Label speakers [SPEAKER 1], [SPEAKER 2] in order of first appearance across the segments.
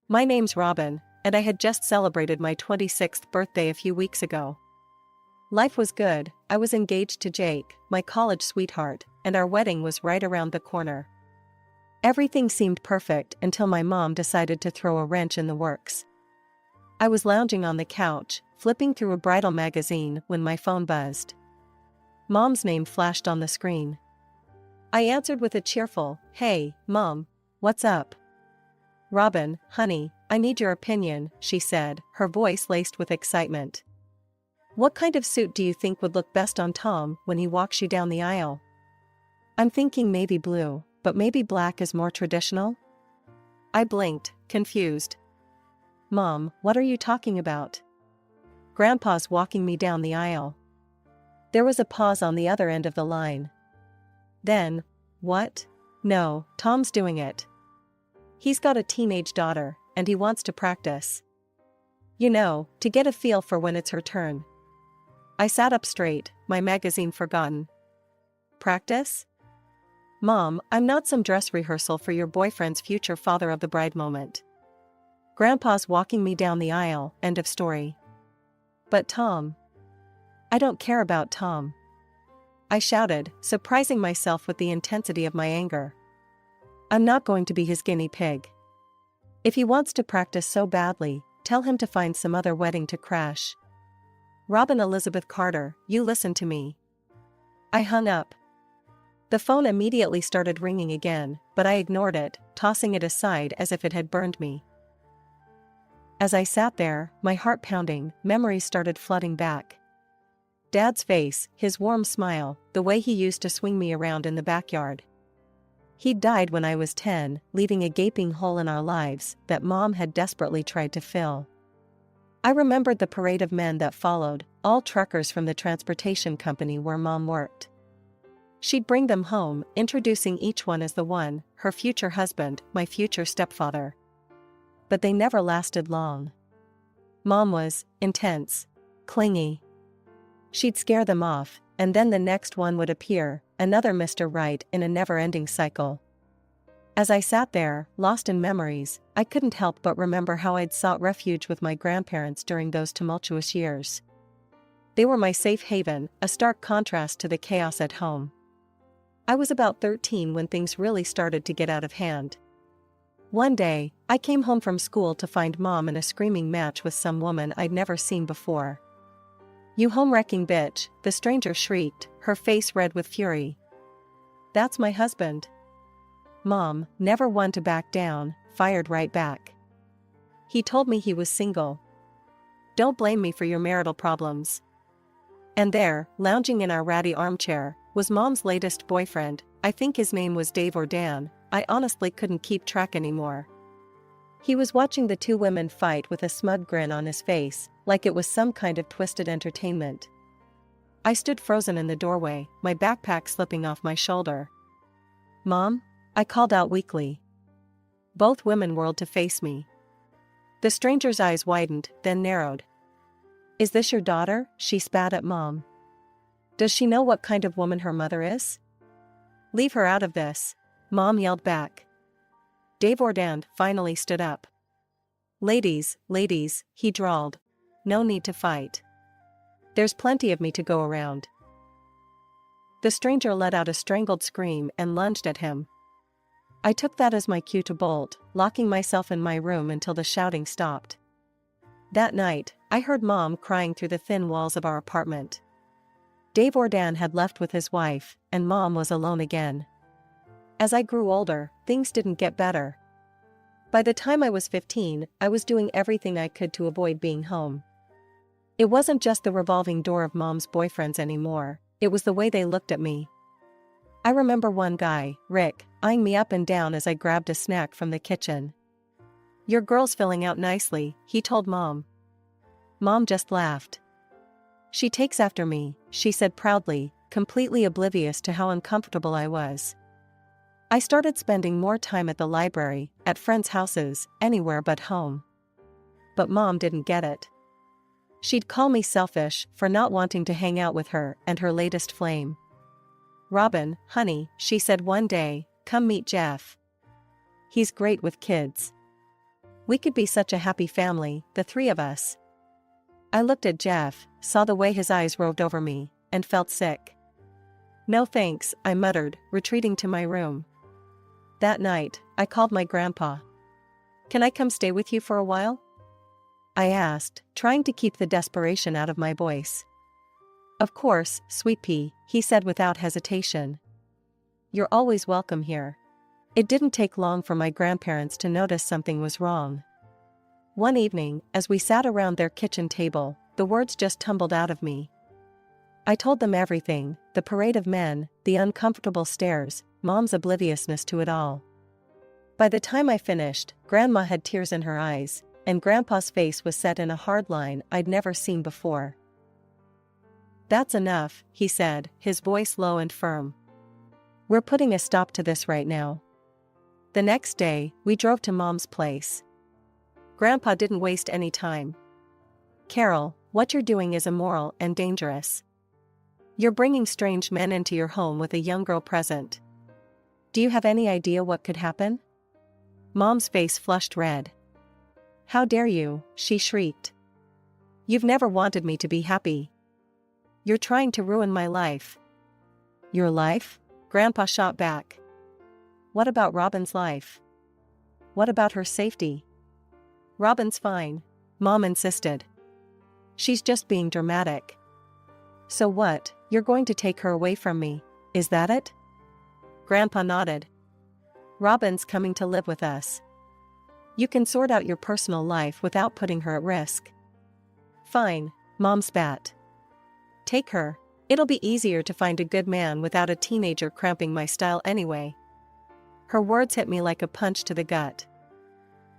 [SPEAKER 1] My name's Robin, and I had just celebrated my 26th birthday a few weeks ago. Life was good. I was engaged to Jake, my college sweetheart, and our wedding was right around the corner. Everything seemed perfect until my mom decided to throw a wrench in the works. I was lounging on the couch, flipping through a bridal magazine when my phone buzzed. Mom's name flashed on the screen. I answered with a cheerful, "Hey, Mom, what's up?" "Robin, honey, I need your opinion," she said, her voice laced with excitement. "What kind of suit do you think would look best on Tom when he walks you down the aisle?" "I'm thinking maybe blue, but maybe black is more traditional?" I blinked, confused. "Mom, what are you talking about?" "Grandpa's walking me down the aisle." There was a pause on the other end of the line. Then, "What?" "No, Tom's doing it. He's got a teenage daughter, and he wants to practice. You know, to get a feel for when it's her turn." I sat up straight, my magazine forgotten. "Practice?" "Mom, I'm not some dress rehearsal for your boyfriend's future father of the bride moment. Grandpa's walking me down the aisle, end of story." "But Tom." "I don't care about Tom," I shouted, surprising myself with the intensity of my anger. "I'm not going to be his guinea pig. If he wants to practice so badly, tell him to find some other wedding to crash." "Robin Elizabeth Carter, you listen to me." I hung up. The phone immediately started ringing again, but I ignored it, tossing it aside as if it had burned me. As I sat there, my heart pounding, memories started flooding back. Dad's face, his warm smile, the way he used to swing me around in the backyard. He'd died when I was 10, leaving a gaping hole in our lives that Mom had desperately tried to fill. I remembered the parade of men that followed, all truckers from the transportation company where Mom worked. She'd bring them home, introducing each one as the one, her future husband, my future stepfather. But they never lasted long. Mom was intense, clingy. She'd scare them off, and then the next one would appear, another Mr. Right in a never-ending cycle. As I sat there, lost in memories, I couldn't help but remember how I'd sought refuge with my grandparents during those tumultuous years. They were my safe haven, a stark contrast to the chaos at home. I was about 13 when things really started to get out of hand. One day, I came home from school to find Mom in a screaming match with some woman I'd never seen before. "You home-wrecking bitch," the stranger shrieked, her face red with fury. "That's my husband." Mom, never one to back down, fired right back. "He told me he was single. Don't blame me for your marital problems." And there, lounging in our ratty armchair, was Mom's latest boyfriend. I think his name was Dave or Dan, I honestly couldn't keep track anymore. He was watching the two women fight with a smug grin on his face, like it was some kind of twisted entertainment. I stood frozen in the doorway, my backpack slipping off my shoulder. "Mom?" I called out weakly. Both women whirled to face me. The stranger's eyes widened, then narrowed. "Is this your daughter?" she spat at Mom. "Does she know what kind of woman her mother is?" "Leave her out of this," Mom yelled back. Dave Ordand finally stood up. Ladies, he drawled. "No need to fight. There's plenty of me to go around." The stranger let out a strangled scream and lunged at him. I took that as my cue to bolt, locking myself in my room until the shouting stopped. That night, I heard Mom crying through the thin walls of our apartment. Dave Ordan had left with his wife, and Mom was alone again. As I grew older, things didn't get better. By the time I was 15, I was doing everything I could to avoid being home. It wasn't just the revolving door of Mom's boyfriends anymore, it was the way they looked at me. I remember one guy, Rick, eyeing me up and down as I grabbed a snack from the kitchen. "Your girl's filling out nicely," he told Mom. Mom just laughed. "She takes after me," she said proudly, completely oblivious to how uncomfortable I was. I started spending more time at the library, at friends' houses, anywhere but home. But Mom didn't get it. She'd call me selfish for not wanting to hang out with her and her latest flame. "Robin, honey," she said one day, "come meet Jeff. He's great with kids." We could be such a happy family, the three of us. I looked at Jeff, saw the way his eyes roved over me, and felt sick. No thanks, I muttered, retreating to my room. That night, I called my grandpa. Can I come stay with you for a while? I asked, trying to keep the desperation out of my voice. Of course, sweet pea, he said without hesitation. You're always welcome here. It didn't take long for my grandparents to notice something was wrong. One evening, as we sat around their kitchen table, the words just tumbled out of me. I told them everything, the parade of men, the uncomfortable stares, Mom's obliviousness to it all. By the time I finished, Grandma had tears in her eyes, and Grandpa's face was set in a hard line I'd never seen before. That's enough, he said, his voice low and firm. We're putting a stop to this right now. The next day, we drove to Mom's place. Grandpa didn't waste any time. Carol, what you're doing is immoral and dangerous. You're bringing strange men into your home with a young girl present. Do you have any idea what could happen? Mom's face flushed red. How dare you, she shrieked. You've never wanted me to be happy. You're trying to ruin my life. Your life? Grandpa shot back. What about Robin's life? What about her safety? Robin's fine, Mom insisted. She's just being dramatic. So what, you're going to take her away from me, is that it? Grandpa nodded. Robin's coming to live with us. You can sort out your personal life without putting her at risk. Fine, Mom spat. Take her. It'll be easier to find a good man without a teenager cramping my style anyway. Her words hit me like a punch to the gut.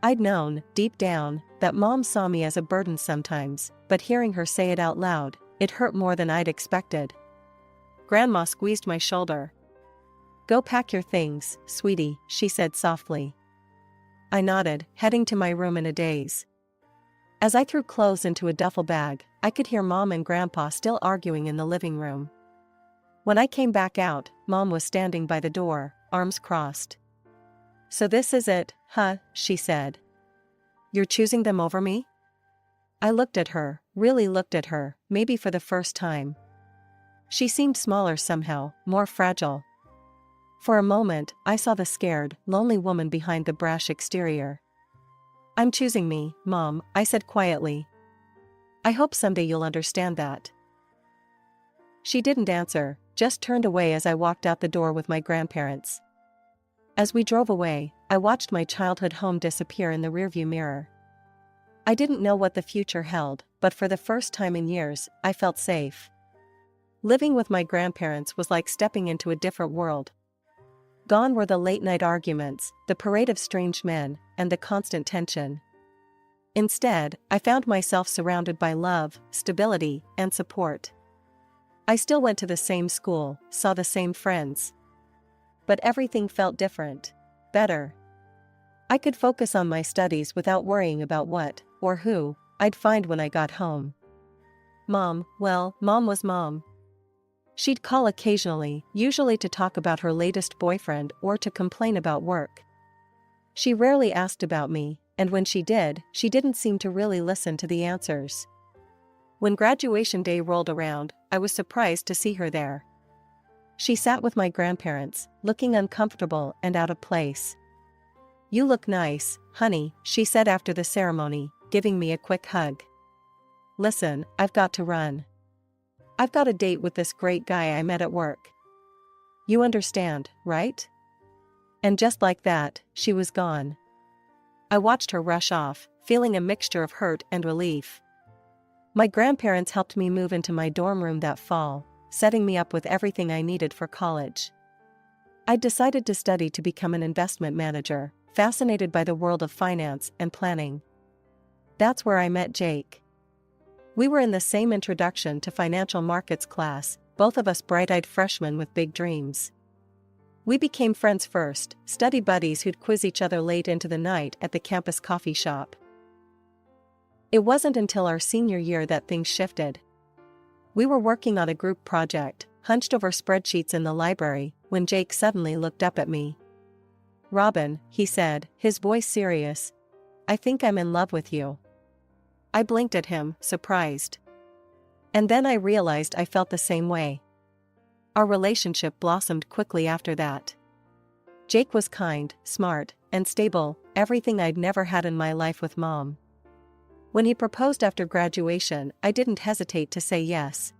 [SPEAKER 1] I'd known, deep down, that Mom saw me as a burden sometimes, but hearing her say it out loud, it hurt more than I'd expected. Grandma squeezed my shoulder. Go pack your things, sweetie, she said softly. I nodded, heading to my room in a daze. As I threw clothes into a duffel bag, I could hear Mom and Grandpa still arguing in the living room. When I came back out, Mom was standing by the door, arms crossed. So this is it, huh, she said. You're choosing them over me? I looked at her, really looked at her, maybe for the first time. She seemed smaller somehow, more fragile. For a moment, I saw the scared, lonely woman behind the brash exterior. I'm choosing me, Mom, I said quietly. I hope someday you'll understand that. She didn't answer, just turned away as I walked out the door with my grandparents. As we drove away, I watched my childhood home disappear in the rearview mirror. I didn't know what the future held, but for the first time in years, I felt safe. Living with my grandparents was like stepping into a different world. Gone were the late-night arguments, the parade of strange men, and the constant tension. Instead, I found myself surrounded by love, stability, and support. I still went to the same school, saw the same friends. But everything felt different, better. I could focus on my studies without worrying about what, or who, I'd find when I got home. Mom was Mom. She'd call occasionally, usually to talk about her latest boyfriend or to complain about work. She rarely asked about me, and when she did, she didn't seem to really listen to the answers. When graduation day rolled around, I was surprised to see her there. She sat with my grandparents, looking uncomfortable and out of place. You look nice, honey, she said after the ceremony, giving me a quick hug. Listen, I've got to run. I've got a date with this great guy I met at work. You understand, right? And just like that, she was gone. I watched her rush off, feeling a mixture of hurt and relief. My grandparents helped me move into my dorm room that fall, setting me up with everything I needed for college. I'd decided to study to become an investment manager, fascinated by the world of finance and planning. That's where I met Jake. We were in the same introduction to financial markets class, both of us bright-eyed freshmen with big dreams. We became friends first, study buddies who'd quiz each other late into the night at the campus coffee shop. It wasn't until our senior year that things shifted. We were working on a group project, hunched over spreadsheets in the library, when Jake suddenly looked up at me. Robin, he said, his voice serious. I think I'm in love with you." I blinked at him, surprised. And then I realized I felt the same way. Our relationship blossomed quickly after that. Jake was kind, smart, and stable, everything I'd never had in my life with Mom. When he proposed after graduation, I didn't hesitate to say yes.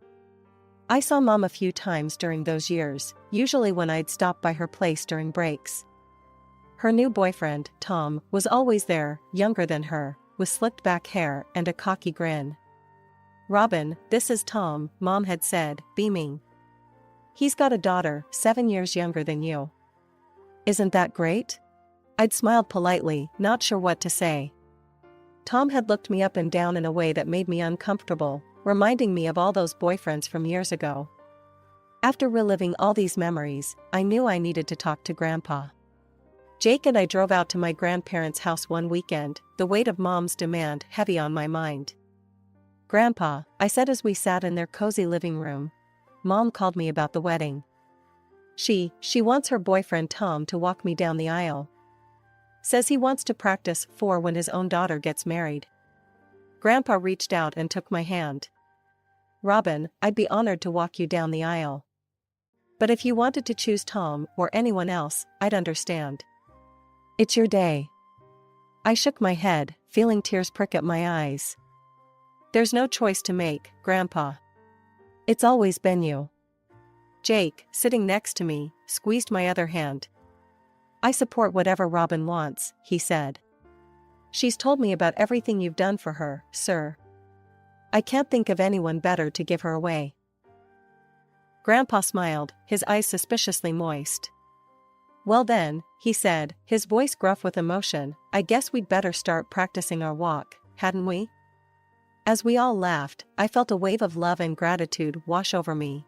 [SPEAKER 1] I saw Mom a few times during those years, usually when I'd stop by her place during breaks. Her new boyfriend, Tom, was always there, younger than her, with slicked back hair and a cocky grin. "Robin, this is Tom," Mom had said, beaming. "He's got a daughter, 7 years younger than you. Isn't that great?" I'd smiled politely, not sure what to say. Tom had looked me up and down in a way that made me uncomfortable, reminding me of all those boyfriends from years ago. After reliving all these memories, I knew I needed to talk to Grandpa. Jake and I drove out to my grandparents' house one weekend, the weight of Mom's demand heavy on my mind. "Grandpa," I said as we sat in their cozy living room, "Mom called me about the wedding. She wants her boyfriend Tom to walk me down the aisle. Says he wants to practice for when his own daughter gets married." Grandpa reached out and took my hand. "Robin, I'd be honored to walk you down the aisle. But if you wanted to choose Tom or anyone else, I'd understand. It's your day." I shook my head, feeling tears prick at my eyes. "There's no choice to make, Grandpa. It's always been you." Jake, sitting next to me, squeezed my other hand. "I support whatever Robin wants," he said. "She's told me about everything you've done for her, sir. I can't think of anyone better to give her away." Grandpa smiled, his eyes suspiciously moist. "Well then," he said, his voice gruff with emotion, "I guess we'd better start practicing our walk, hadn't we?" As we all laughed, I felt a wave of love and gratitude wash over me.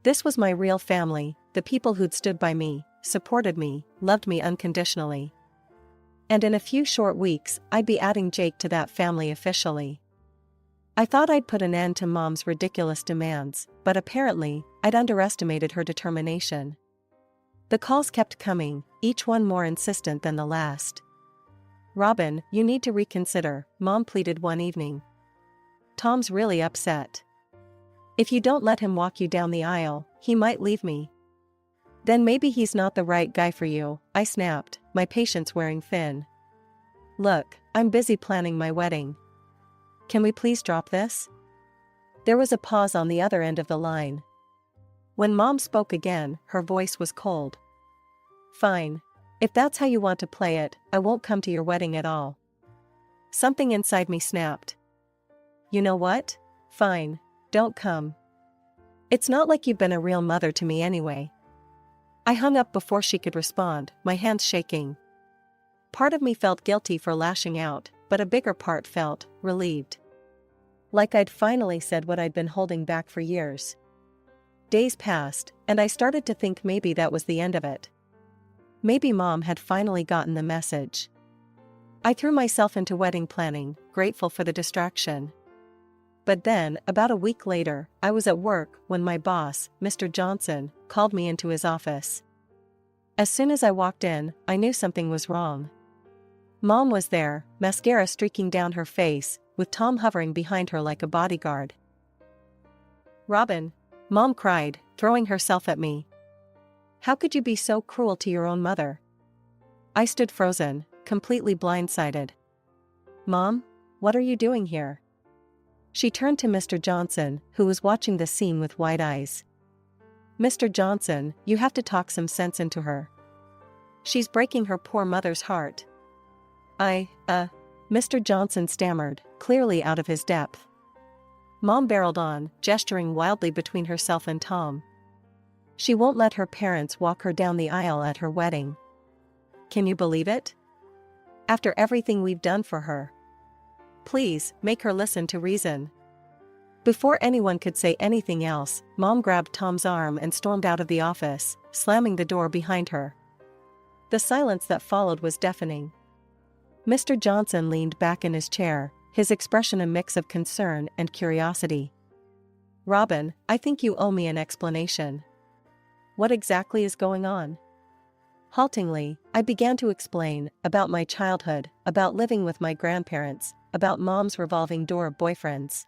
[SPEAKER 1] This was my real family, the people who'd stood by me, supported me, loved me unconditionally. And in a few short weeks, I'd be adding Jake to that family officially. I thought I'd put an end to Mom's ridiculous demands, but apparently, I'd underestimated her determination. The calls kept coming, each one more insistent than the last. "Robin, you need to reconsider," Mom pleaded one evening. "Tom's really upset. If you don't let him walk you down the aisle, he might leave me." "Then maybe he's not the right guy for you," I snapped, my patience wearing thin. "Look, I'm busy planning my wedding. Can we please drop this?" There was a pause on the other end of the line. When Mom spoke again, her voice was cold. "Fine. If that's how you want to play it, I won't come to your wedding at all." Something inside me snapped. "You know what? Fine. Don't come. It's not like you've been a real mother to me anyway." I hung up before she could respond, my hands shaking. Part of me felt guilty for lashing out, but a bigger part felt relieved. Like I'd finally said what I'd been holding back for years. Days passed, and I started to think maybe that was the end of it. Maybe Mom had finally gotten the message. I threw myself into wedding planning, grateful for the distraction. But then, about a week later, I was at work when my boss, Mr. Johnson, called me into his office. As soon as I walked in, I knew something was wrong. Mom was there, mascara streaking down her face, with Tom hovering behind her like a bodyguard. "Robin," Mom cried, throwing herself at me. "How could you be so cruel to your own mother?" I stood frozen, completely blindsided. "Mom, what are you doing here?" She turned to Mr. Johnson, who was watching the scene with wide eyes. "Mr. Johnson, you have to talk some sense into her. She's breaking her poor mother's heart." Mr. Johnson stammered, clearly out of his depth. Mom barreled on, gesturing wildly between herself and Tom. "She won't let her parents walk her down the aisle at her wedding. Can you believe it? After everything we've done for her. Please, make her listen to reason." Before anyone could say anything else, Mom grabbed Tom's arm and stormed out of the office, slamming the door behind her. The silence that followed was deafening. Mr. Johnson leaned back in his chair, his expression a mix of concern and curiosity. "Robin, I think you owe me an explanation. What exactly is going on?" Haltingly, I began to explain about my childhood, about living with my grandparents, about Mom's revolving door of boyfriends.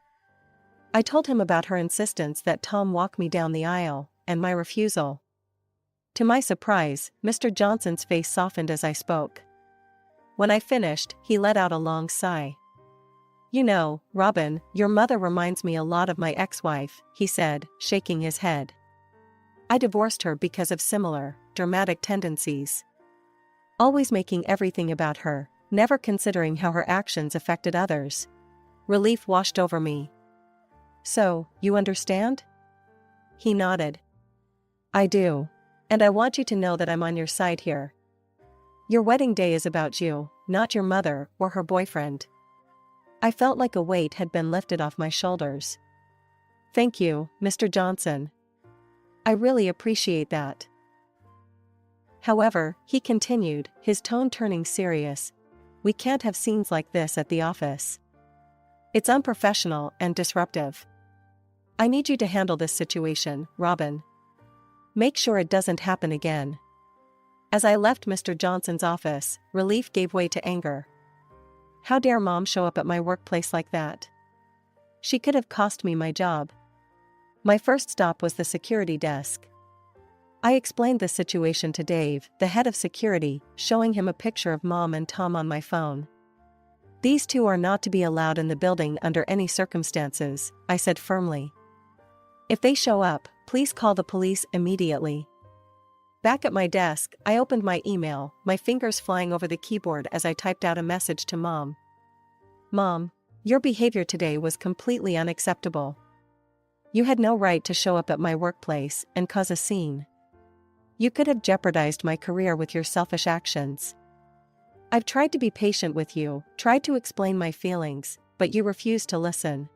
[SPEAKER 1] I told him about her insistence that Tom walk me down the aisle, and my refusal. To my surprise, Mr. Johnson's face softened as I spoke. When I finished, he let out a long sigh. "You know, Robin, your mother reminds me a lot of my ex-wife," he said, shaking his head. "I divorced her because of similar, dramatic tendencies. Always making everything about her, never considering how her actions affected others." Relief washed over me. "So, you understand?" He nodded. "I do. And I want you to know that I'm on your side here. Your wedding day is about you, not your mother or her boyfriend." I felt like a weight had been lifted off my shoulders. "Thank you, Mr. Johnson. I really appreciate that." However, he continued, his tone turning serious, "We can't have scenes like this at the office. It's unprofessional and disruptive. I need you to handle this situation, Robin. Make sure it doesn't happen again." As I left Mr. Johnson's office, relief gave way to anger. How dare Mom show up at my workplace like that? She could have cost me my job. My first stop was the security desk. I explained the situation to Dave, the head of security, showing him a picture of Mom and Tom on my phone. "These two are not to be allowed in the building under any circumstances," I said firmly. "If they show up, please call the police immediately." Back at my desk, I opened my email, my fingers flying over the keyboard as I typed out a message to Mom. "Mom, your behavior today was completely unacceptable. You had no right to show up at my workplace and cause a scene. You could have jeopardized my career with your selfish actions. I've tried to be patient with you, tried to explain my feelings, but you refused to listen.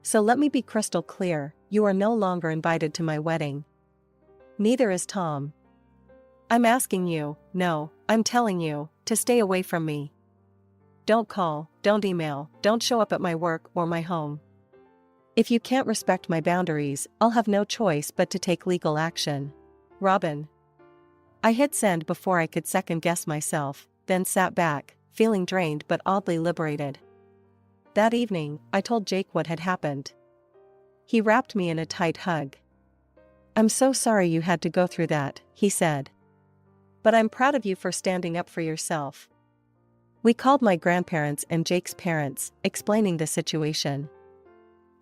[SPEAKER 1] So let me be crystal clear, you are no longer invited to my wedding. Neither is Tom. I'm asking you, no, I'm telling you, to stay away from me. Don't call, don't email, don't show up at my work or my home. If you can't respect my boundaries, I'll have no choice but to take legal action. Robin." I hit send before I could second-guess myself, then sat back, feeling drained but oddly liberated. That evening, I told Jake what had happened. He wrapped me in a tight hug. "I'm so sorry you had to go through that," he said. "But I'm proud of you for standing up for yourself." We called my grandparents and Jake's parents, explaining the situation.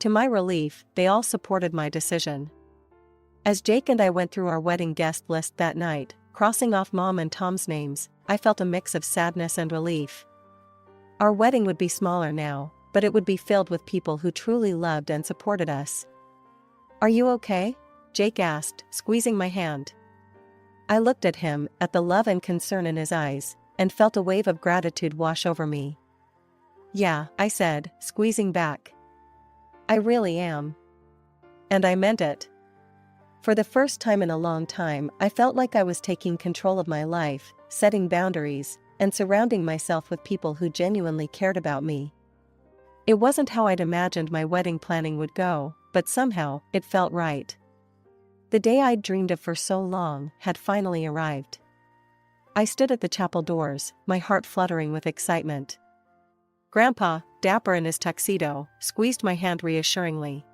[SPEAKER 1] To my relief, they all supported my decision. As Jake and I went through our wedding guest list that night, crossing off Mom and Tom's names, I felt a mix of sadness and relief. Our wedding would be smaller now, but it would be filled with people who truly loved and supported us. "Are you okay?" Jake asked, squeezing my hand. I looked at him, at the love and concern in his eyes, and felt a wave of gratitude wash over me. "Yeah," I said, squeezing back. "I really am. And I meant it." For the first time in a long time, I felt like I was taking control of my life, setting boundaries, and surrounding myself with people who genuinely cared about me. It wasn't how I'd imagined my wedding planning would go, but somehow, it felt right. The day I'd dreamed of for so long had finally arrived. I stood at the chapel doors, my heart fluttering with excitement. Grandpa, dapper in his tuxedo, squeezed my hand reassuringly.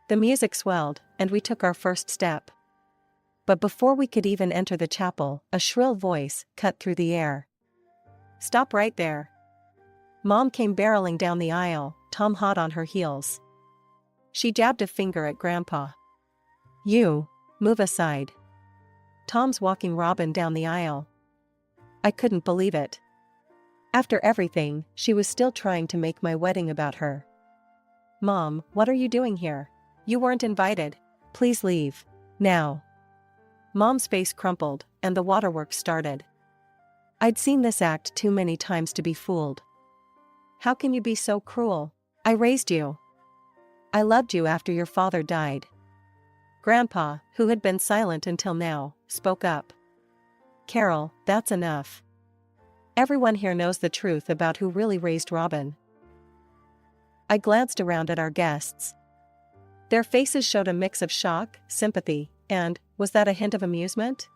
[SPEAKER 1] The music swelled, and we took our first step. But before we could even enter the chapel, a shrill voice cut through the air. "Stop right there." Mom came barreling down the aisle, Tom hot on her heels. She jabbed a finger at Grandpa. "You, move aside. Tom's walking Robin down the aisle." I couldn't believe it. After everything, she was still trying to make my wedding about her. "Mom, what are you doing here? You weren't invited. Please leave. Now." Mom's face crumpled, and the waterworks started. I'd seen this act too many times to be fooled. "How can you be so cruel? I raised you. I loved you after your father died." Grandpa, who had been silent until now, spoke up. "Carol, that's enough. Everyone here knows the truth about who really raised Robin." I glanced around at our guests. Their faces showed a mix of shock, sympathy, and, was that a hint of amusement?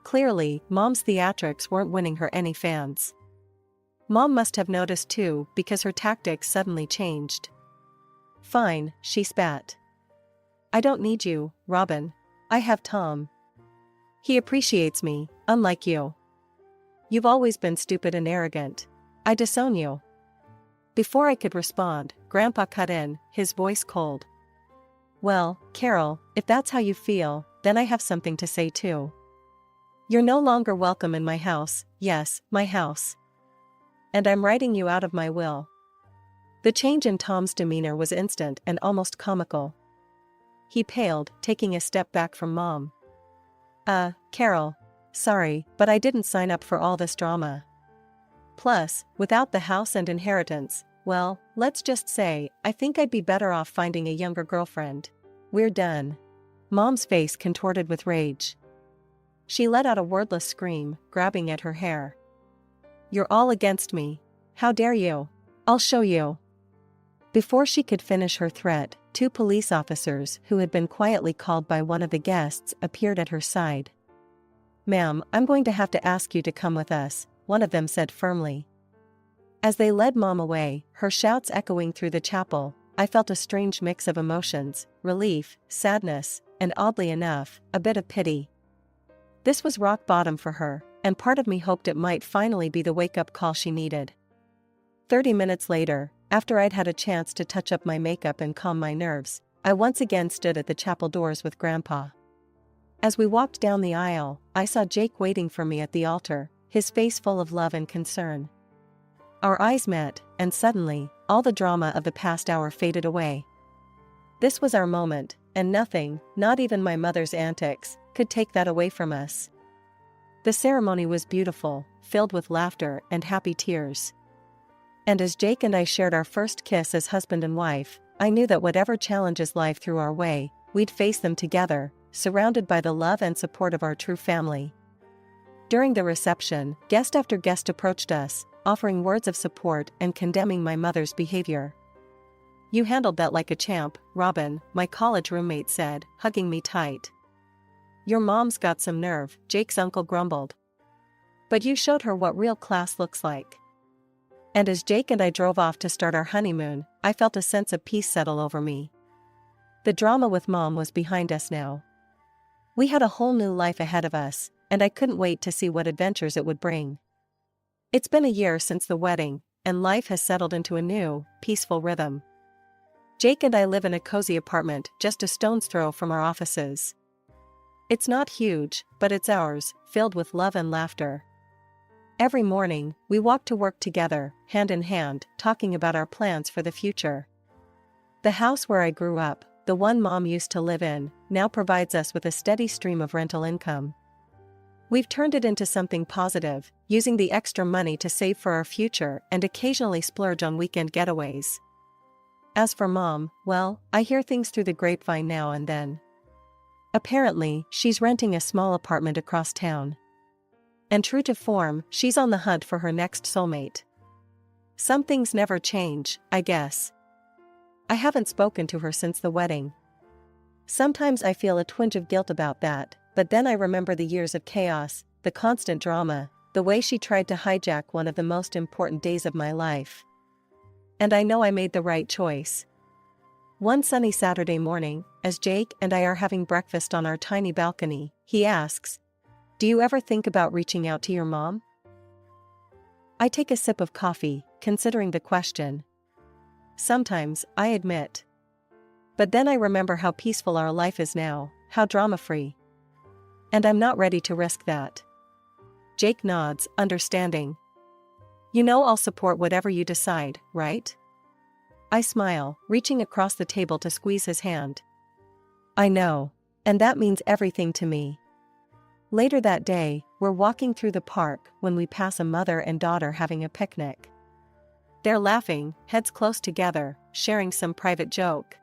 [SPEAKER 1] Clearly, Mom's theatrics weren't winning her any fans. Mom must have noticed too, because her tactics suddenly changed. "Fine," she spat. "I don't need you, Robin. I have Tom. He appreciates me, unlike you. You've always been stupid and arrogant. I disown you." Before I could respond, Grandpa cut in, his voice cold. "Well, Carol, if that's how you feel, then I have something to say too. You're no longer welcome in my house, yes, my house. And I'm writing you out of my will." The change in Tom's demeanor was instant and almost comical. He paled, taking a step back from Mom. Carol. Sorry, but I didn't sign up for all this drama. Plus, without the house and inheritance, well, let's just say, I think I'd be better off finding a younger girlfriend. We're done." Mom's face contorted with rage. She let out a wordless scream, grabbing at her hair. "You're all against me. How dare you? I'll show you." Before she could finish her threat, 2 police officers who had been quietly called by one of the guests appeared at her side. "Ma'am, I'm going to have to ask you to come with us," one of them said firmly. As they led Mom away, her shouts echoing through the chapel, I felt a strange mix of emotions, relief, sadness, and oddly enough, a bit of pity. This was rock bottom for her, and part of me hoped it might finally be the wake-up call she needed. 30 minutes later, after I'd had a chance to touch up my makeup and calm my nerves, I once again stood at the chapel doors with Grandpa. As we walked down the aisle, I saw Jake waiting for me at the altar, his face full of love and concern. Our eyes met, and suddenly, all the drama of the past hour faded away. This was our moment, and nothing, not even my mother's antics, could take that away from us. The ceremony was beautiful, filled with laughter and happy tears. And as Jake and I shared our first kiss as husband and wife, I knew that whatever challenges life threw our way, we'd face them together, surrounded by the love and support of our true family. During the reception, guest after guest approached us, offering words of support and condemning my mother's behavior. "You handled that like a champ, Robin," my college roommate said, hugging me tight. "Your mom's got some nerve," Jake's uncle grumbled. "But you showed her what real class looks like." And as Jake and I drove off to start our honeymoon, I felt a sense of peace settle over me. The drama with Mom was behind us now. We had a whole new life ahead of us, and I couldn't wait to see what adventures it would bring. It's been a year since the wedding, and life has settled into a new, peaceful rhythm. Jake and I live in a cozy apartment just a stone's throw from our offices. It's not huge, but it's ours, filled with love and laughter. Every morning, we walk to work together, hand in hand, talking about our plans for the future. The house where I grew up, the one Mom used to live in, now provides us with a steady stream of rental income. We've turned it into something positive, using the extra money to save for our future and occasionally splurge on weekend getaways. As for Mom, well, I hear things through the grapevine now and then. Apparently, she's renting a small apartment across town. And true to form, she's on the hunt for her next soulmate. Some things never change, I guess. I haven't spoken to her since the wedding. Sometimes I feel a twinge of guilt about that, but then I remember the years of chaos, the constant drama, the way she tried to hijack one of the most important days of my life. And I know I made the right choice. One sunny Saturday morning, as Jake and I are having breakfast on our tiny balcony, he asks, "Do you ever think about reaching out to your mom?" I take a sip of coffee, considering the question. Sometimes, I admit. But then I remember how peaceful our life is now, how drama-free. And I'm not ready to risk that. Jake nods, understanding. "You know I'll support whatever you decide, right?" I smile, reaching across the table to squeeze his hand. "I know. And that means everything to me." Later that day, we're walking through the park when we pass a mother and daughter having a picnic. They're laughing, heads close together, sharing some private joke.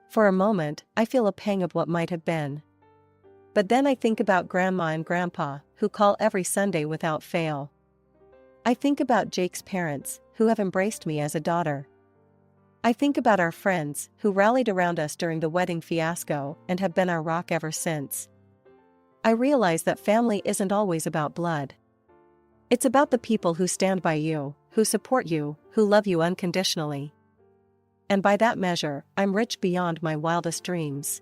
[SPEAKER 1] For a moment, I feel a pang of what might have been. But then I think about Grandma and Grandpa, who call every Sunday without fail. I think about Jake's parents, who have embraced me as a daughter. I think about our friends, who rallied around us during the wedding fiasco and have been our rock ever since. I realize that family isn't always about blood. It's about the people who stand by you, who support you, who love you unconditionally. And by that measure, I'm rich beyond my wildest dreams.